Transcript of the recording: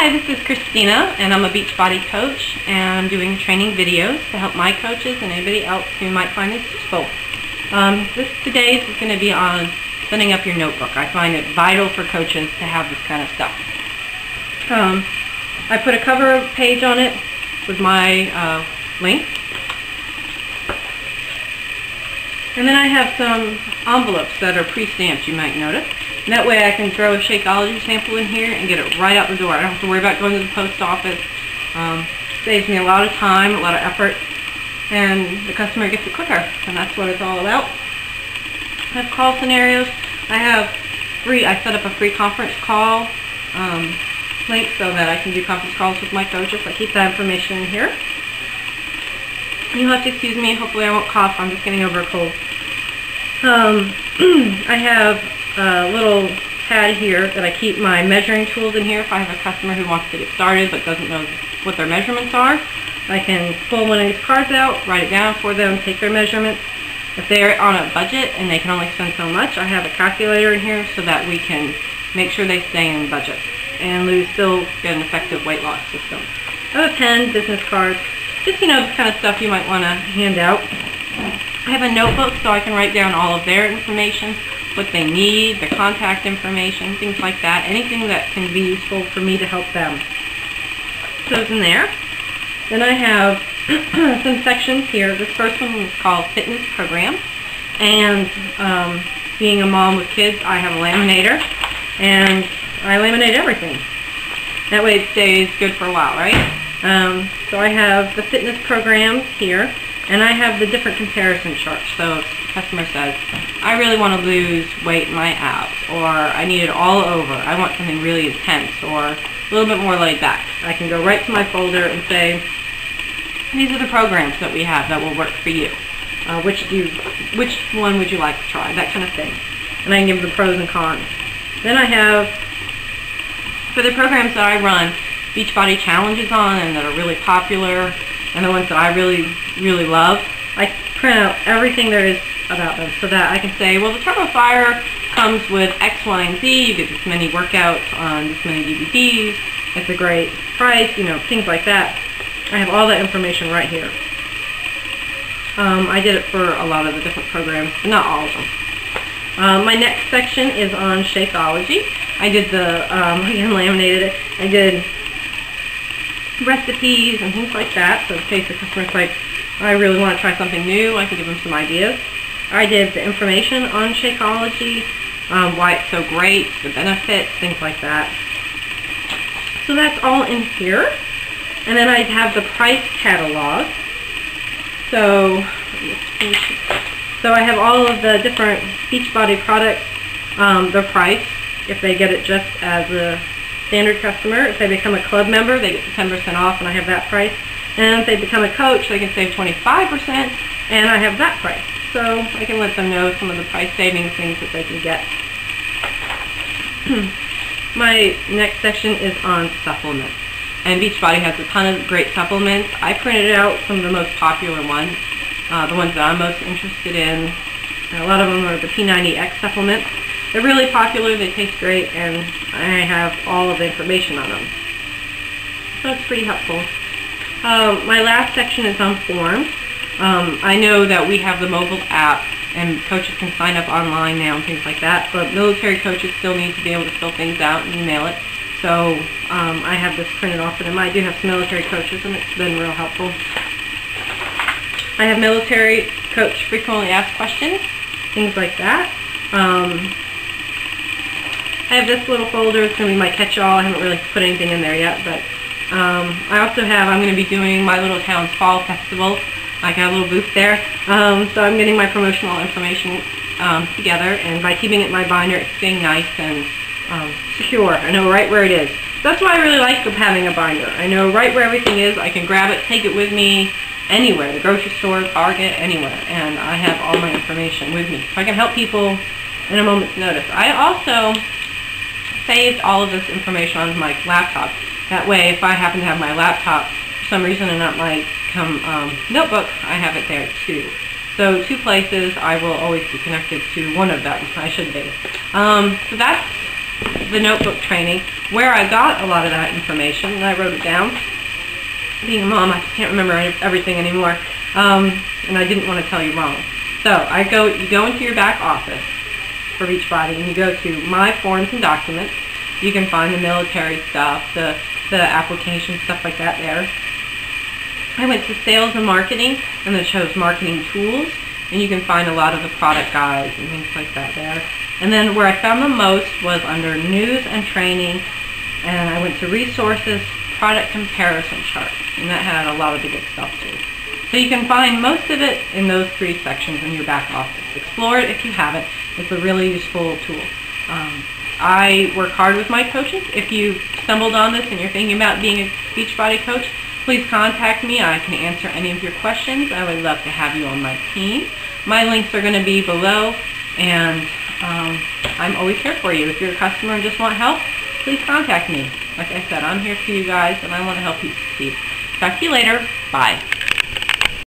Hi, this is Christina, and I'm a Beachbody coach, and I'm doing training videos to help my coaches and anybody else who might find this useful. Today's is going to be on setting up your notebook. I find it vital for coaches to have this kind of stuff. I put a cover page on it with my links. And then I have some envelopes that are pre-stamped, you might notice. And that way I can throw a Shakeology sample in here and get it right out the door. I don't have to worry about going to the post office. Saves me a lot of time, a lot of effort, and the customer gets it quicker. And that's what it's all about. I have call scenarios. I set up a free conference call link so that I can do conference calls with my coaches. I keep that information in here. You'll have to excuse me. Hopefully I won't cough. I'm just getting over a cold. I have a little pad here that I keep my measuring tools in here. If I have a customer who wants to get started but doesn't know what their measurements are, I can pull one of these cards out, write it down for them, take their measurements. If they're on a budget and they can only spend so much, I have a calculator in here so that we can make sure they stay in budget and still get an effective weight loss system. I have a pen, business cards, just, the kind of stuff you might want to hand out. I have a notebook so I can write down all of their information, what they need, the contact information, things like that. Anything that can be useful for me to help them. Those in there. Then I have some sections here. This first one is called Fitness Program. And being a mom with kids, I have a laminator. And I laminate everything. That way it stays good for a while, right? So I have the fitness programs here. And I have the different comparison charts. So if the customer says, I really want to lose weight in my abs, or I need it all over, I want something really intense, or a little bit more laid back, I can go right to my folder and say, these are the programs that we have that will work for you. Which one would you like to try? That kind of thing. And I can give the pros and cons. Then I have, for the programs that I run, Beachbody challenges on and that are really popular, and the ones that I really, really love, I print out everything there is about them so that I can say, well, the Turbo Fire comes with X, Y, and Z. You get this many workouts on this many DVDs. It's a great price, things like that. I have all that information right here. I did it for a lot of the different programs, but not all of them. My next section is on Shakeology. I did again, laminated it. I did recipes and things like that, so in case the customer's like, I really want to try something new, I can give them some ideas. I did the information on Shakeology, why it's so great, the benefits, things like that. So that's all in here. And then I have the price catalog. So I have all of the different Beachbody products, their price, if they get it just as a standard customer. If they become a club member, they get 10% off, and I have that price. And if they become a coach, they can save 25%, and I have that price. So I can let them know some of the price savings things that they can get. My next section is on supplements. And Beachbody has a ton of great supplements. I printed out some of the most popular ones, the ones that I'm most interested in. A lot of them are the P90X supplements. They're really popular, they taste great, and I have all of the information on them. So it's pretty helpful. My last section is on forms. I know that we have the mobile app, and coaches can sign up online now and things like that, but military coaches still need to be able to fill things out and email it. So I have this printed off for them. I do have some military coaches, and it's been real helpful. I have military coach frequently asked questions, things like that. I have this little folder. It's going to be my catch-all. I haven't really put anything in there yet, but I also have, I'm going to be doing my little town's fall festival. I got a little booth there. So I'm getting my promotional information together, and by keeping it in my binder, it's staying nice and secure. I know right where it is. That's why I really like having a binder. I know right where everything is. I can grab it, take it with me anywhere, the grocery store, Target, anywhere, and I have all my information with me. So I can help people in a moment's notice. I also saved all of this information on my laptop. That way, if I happen to have my laptop for some reason and not my notebook, I have it there too. So 2 places, I will always be connected to one of them. I should be. So that's the notebook training, where I got a lot of that information, and I wrote it down. Being a mom, I can't remember everything anymore, and I didn't want to tell you wrong. So you go into your back office for Beachbody, and you go to My Forms and Documents. You can find the military stuff, the application, stuff like that there. I went to Sales and Marketing, and it shows Marketing Tools, and you can find a lot of the product guides and things like that there. And then where I found the most was under News and Training, and I went to Resources, Product Comparison Chart, and that had a lot of the good stuff too. So you can find most of it in those 3 sections in your back office. Explore it if you haven't. It's a really useful tool. I work hard with my coaches. If you stumbled on this and you're thinking about being a Beachbody coach, please contact me. I can answer any of your questions. I would love to have you on my team. My links are going to be below, and I'm always here for you. If you're a customer and just want help, please contact me. Like I said, I'm here for you guys, and I want to help you succeed. Talk to you later. Bye.